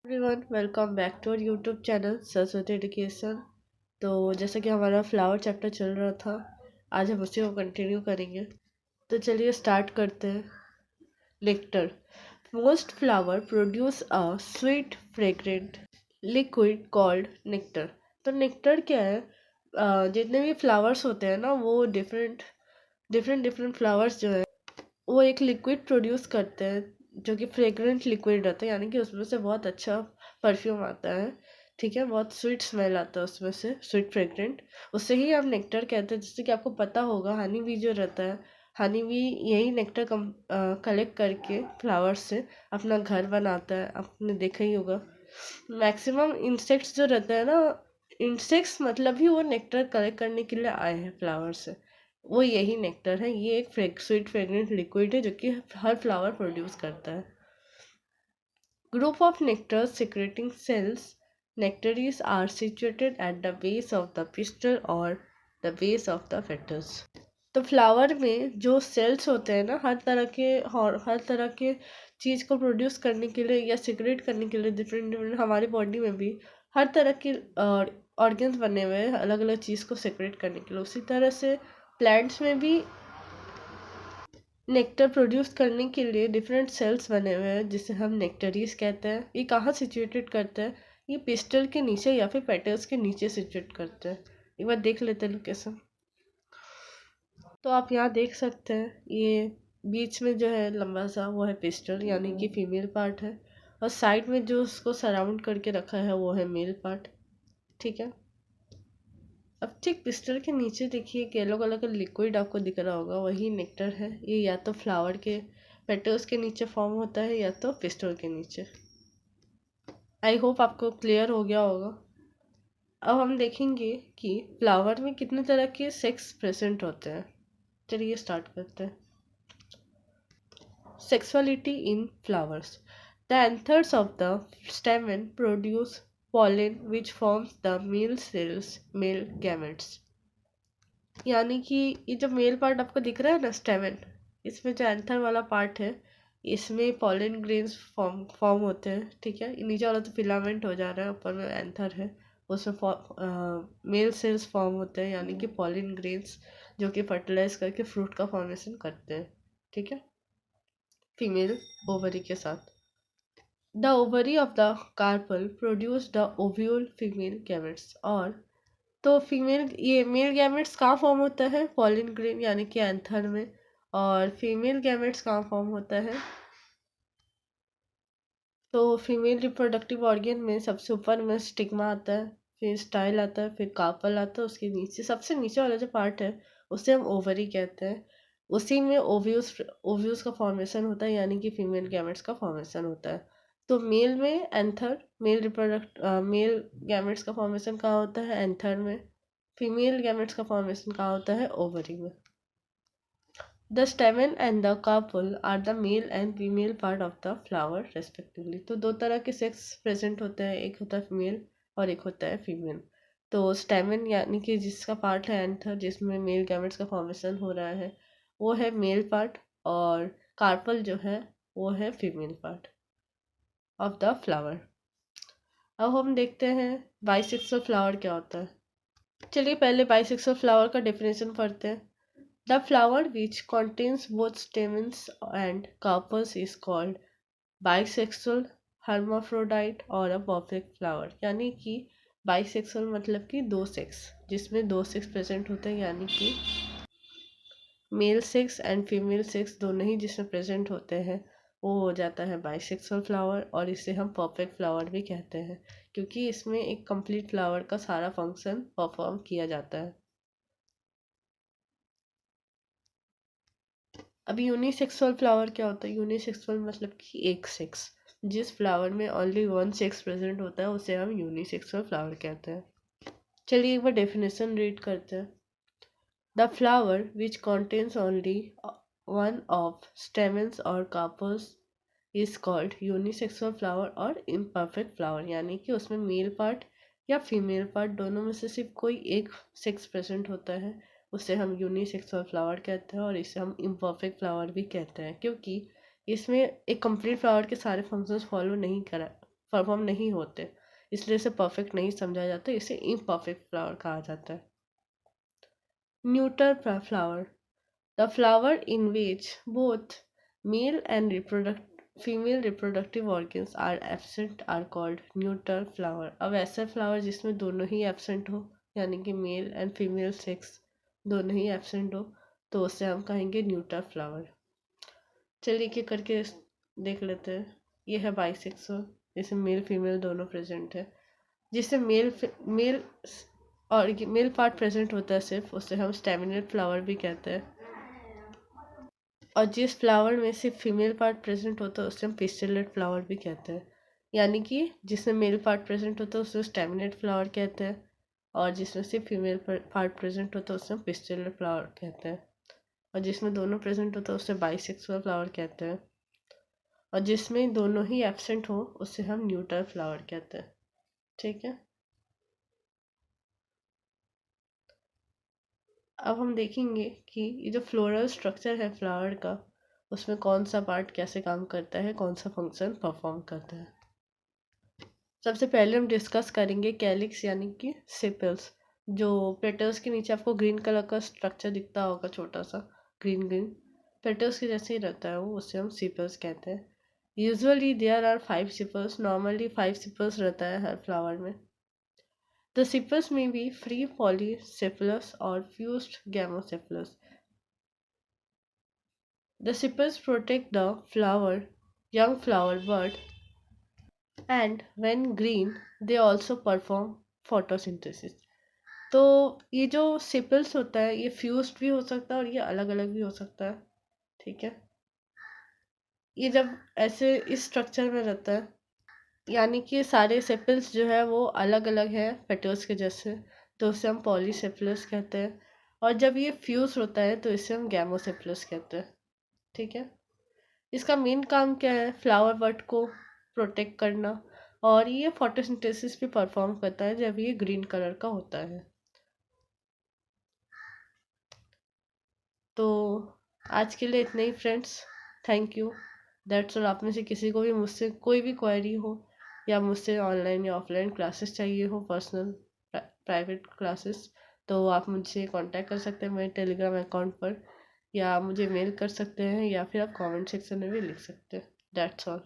Everyone welcome back to our YouTube channel Saraswati education. तो जैसा कि हमारा फ्लावर चैप्टर चल रहा था, आज हम उसी को कंटिन्यू करेंगे। तो चलिए स्टार्ट करते हैं। Nectar. Most flower produce a sweet fragrant liquid called nectar. तो नेक्टर क्या है? जितने भी फ्लावर्स होते हैं ना, वो डिफरेंट डिफरेंट डिफरेंट फ्लावर्स जो है वो एक लिक्विड प्रोड्यूस करते हैं जो कि फ्रेग्रेंट लिक्विड रहता है, यानी कि उसमें से बहुत अच्छा परफ्यूम आता है। ठीक है, बहुत स्वीट स्मेल आता है उसमें से, स्वीट फ्रेग्रेंट। उससे ही हम नेक्टर कहते हैं। जैसे कि आपको पता होगा, हनी बी जो रहता है, हनी बी यही नेक्टर कलेक्ट करके फ्लावर्स से अपना घर बनाता है। आपने देखा ही होगा। मैक्सिमम इंसेक्ट्स जो रहते हैं ना, इंसेक्ट्स मतलब ही वो नेक्टर कलेक्ट करने के लिए आए हैं फ्लावर से। वो यही नेक्टर है। ये एक स्वीट फ्रेग्रेंट लिक्विड है जो कि हर फ्लावर प्रोड्यूस करता है। Group of nectar secreting cells. Nectaries are situated at the base of the pistil or the base of the fetus. तो फ्लावर में जो सेल्स होते हैं ना, हर तरह के चीज़ को प्रोड्यूस करने के लिए या सिक्रेट करने के लिए, डिफरेंट डिफरेंट हमारी बॉडी में भी हर तरह के ऑर्गन्स बने हुए हैं अलग अलग चीज़ को सिक्रेट करने के लिए। उसी तरह से प्लांट्स में भी नेक्टर प्रोड्यूस करने के लिए डिफरेंट सेल्स बने हुए हैं जिसे हम नेक्टरीज कहते हैं। ये कहाँ सिचुएटेड करते हैं? ये पिस्टल के नीचे या फिर पेटल्स के नीचे सिचुएट करते हैं। एक बार देख लेते हैं लोकेशन। तो आप यहाँ देख सकते हैं, ये बीच में जो है लंबा सा, वो है पिस्टल यानी कि फीमेल पार्ट है। और साइड में जो उसको सराउंड करके रखा है वो है मेल पार्ट। ठीक है। अब ठीक पिस्टल के नीचे देखिए एक येलो कलर का लिक्विड आपको दिख रहा होगा, वही नेक्टर है। ये या तो फ्लावर के पेटल्स के नीचे फॉर्म होता है या तो पिस्टल के नीचे। आई होप आपको क्लियर हो गया होगा। अब हम देखेंगे कि फ्लावर में कितने तरह के सेक्स प्रेजेंट होते हैं। चलिए स्टार्ट करते हैं। Sexuality in flowers. The anthers of the stamen produce pollen which forms the male cells, male gametes। यानी कि ये जो मेल पार्ट आपको दिख रहा है ना, स्टेमेन, इसमें जो एंथर वाला पार्ट है, इसमें पॉलन ग्रेन्स फॉर्म फॉर्म होते हैं। ठीक है, नीचे वाला तो फिलामेंट हो जा रहा है, ऊपर में एंथर है, उसमें मेल सेल्स फॉर्म होते हैं, यानी कि पॉलन ग्रेन्स जो कि फर्टिलाइज करके फ्रूट का फॉर्मेशन करते हैं। ठीक है, फीमेल ओवरी के साथ। The ovary of the carpel produce the ovule female gametes. और तो फीमेल ये मेल गैमेट्स कहाँ फॉर्म होता है? पॉलिन ग्रेन यानी कि एंथर में। और फीमेल गैमेट्स कहाँ फॉर्म होता है? तो फीमेल रिप्रोडक्टिव ऑर्गन में सबसे ऊपर में स्टिग्मा आता है, फिर स्टाइल आता है, फिर कार्पल आता है, उसके नीचे सबसे नीचे वाला जो पार्ट है उसे हम ओवरी कहते हैं। उसी में ओव्यूज ओव्यूज का फॉर्मेशन होता है, यानी कि फीमेल गैमेट्स का फॉर्मेशन होता है। तो मेल में एंथर, मेल गैमेट्स का फॉर्मेशन कहाँ होता है? एंथर में। फीमेल गैमेट्स का फॉर्मेशन कहाँ होता है? ओवरी में। The stamen and the carpel are the male and female part of the flower respectively. तो दो तरह के सेक्स प्रेजेंट होते हैं, एक होता है मेल और एक होता है फीमेल। तो स्टेमन यानी कि जिसका पार्ट है एंथर, जिसमें मेल गैमेट्स का फॉर्मेशन हो रहा है, वो है मेल पार्ट। और कार्पल जो है वो है female part of the flower. अब हम देखते हैं बाइसेक्सुअल फ्लावर क्या होता है। चलिए पहले बाइसेक्सुअल फ्लावर का डेफिनेशन पढ़ते हैं। The flower which contains both stamens and carpels is called bisexual, hermaphrodite और a perfect flower। यानी कि bisexual मतलब कि दो सेक्स, जिसमें दो सेक्स प्रेजेंट होते हैं, यानी कि male sex and female sex दोनों ही जिसमें प्रेजेंट होते हैं, वो हो जाता है बाइसेक्सुअल फ्लावर। और इसे हम परफेक्ट फ्लावर भी कहते हैं, क्योंकि इसमें एक कंप्लीट फ्लावर का सारा फंक्शन परफॉर्म किया जाता है। अब यूनिसेक्सुअल फ्लावर क्या होता है? यूनिसेक्सुअल मतलब कि एक सेक्स, जिस फ्लावर में ओनली वन सेक्स प्रेजेंट होता है उसे हम यूनिसेक्सुअल फ्लावर कहते हैं। चलिए एक बार डेफिनेशन रीड करते हैं। The flower which contains only one of stamens और carpels is called unisexual flower और इम्परफेक्ट फ्लावर। यानी कि उसमें मेल पार्ट या फीमेल पार्ट दोनों में से सिर्फ कोई एक सेक्स प्रेजेंट होता है, उसे हम यूनिसेक्सुअल फ्लावर कहते हैं। और इसे हम इम्परफेक्ट फ्लावर भी कहते हैं, क्योंकि इसमें एक कंप्लीट फ्लावर के सारे फंक्शंस फॉलो नहीं करा परफॉर्म नहीं होते, इसलिए इसे परफेक्ट नहीं समझा जाता, इसे इम्परफेक्ट फ्लावर कहा जाता है। Neuter flower, the flower in which both male and female reproductive organs are absent are called neuter flower। अब ऐसा फ्लावर जिसमें दोनों ही एब्सेंट हो, यानी कि मेल एंड फीमेल सेक्स दोनों ही एब्सेंट हो, तो उसे हम कहेंगे न्यूटर फ्लावर। चलिए एक एक करके देख लेते हैं। ये है बाइसेक्सुअल, जिसमें मेल फीमेल दोनों प्रेजेंट है। जिससे मेल और मेल पार्ट प्रेजेंट होता है सिर्फ, उसे हम स्टेमिनेट फ्लावर भी कहते हैं। और जिस फ्लावर में सिर्फ फीमेल पार्ट प्रेजेंट होता है उसे हम पिस्टिलेट फ्लावर भी कहते हैं। यानी कि जिसमें मेल पार्ट प्रेजेंट होता है उसे स्टेमिनेट फ्लावर कहते हैं, और जिसमें सिर्फ फीमेल पार्ट प्रेजेंट होता है उसे हम पिस्टिलेट फ्लावर कहते हैं, और जिसमें दोनों प्रेजेंट होता है उसे बाइसेक्सुअल फ्लावर कहते हैं, और जिसमें दोनों ही एब्सेंट हो उसे हम न्यूट्रल फ्लावर कहते हैं। ठीक है, अब हम देखेंगे कि ये जो फ्लोरल स्ट्रक्चर है फ्लावर का, उसमें कौन सा पार्ट कैसे काम करता है, कौन सा फंक्शन परफॉर्म करता है। सबसे पहले हम डिस्कस करेंगे कैलिक्स यानी कि सेपल्स। जो पेटल्स के नीचे आपको ग्रीन कलर का स्ट्रक्चर दिखता होगा, छोटा सा ग्रीन ग्रीन पेटल्स के जैसे ही रहता है वो, उसे हम सेपल्स कहते हैं। Usually there are 5 sepals, normally 5 sepals रहता है हर फ्लावर में। The sepals may be free polysepalous और fused gamosepalous. The sepals protect the young flower bud, and when green, they also perform photosynthesis। तो ये जो सेपल्स होता है ये फ्यूज्ड भी हो सकता है और ये अलग अलग भी हो सकता है। ठीक है, ये जब ऐसे इस स्ट्रक्चर में रहता है, यानी कि सारे सेपल्स जो है वो अलग अलग है पेटल्स के जैसे, तो उसे हम पॉलीसेपलस कहते हैं। और जब ये फ्यूज होता है तो इसे हम गैमोसेपलस कहते हैं। ठीक है, इसका मेन काम क्या है, फ्लावर बड को प्रोटेक्ट करना, और ये फोटोसिंथेसिस भी परफॉर्म करता है जब ये ग्रीन कलर का होता है। तो आज के लिए इतना ही friends, thank you, that's all. आप में से किसी को भी मुझसे कोई भी क्वेरी हो, या मुझसे ऑनलाइन या ऑफलाइन क्लासेस चाहिए हो, पर्सनल प्राइवेट क्लासेस, तो आप मुझसे कांटेक्ट कर सकते हैं मेरे टेलीग्राम अकाउंट पर, या मुझे मेल कर सकते हैं, या फिर आप कमेंट सेक्शन में भी लिख सकते हैं। That's all.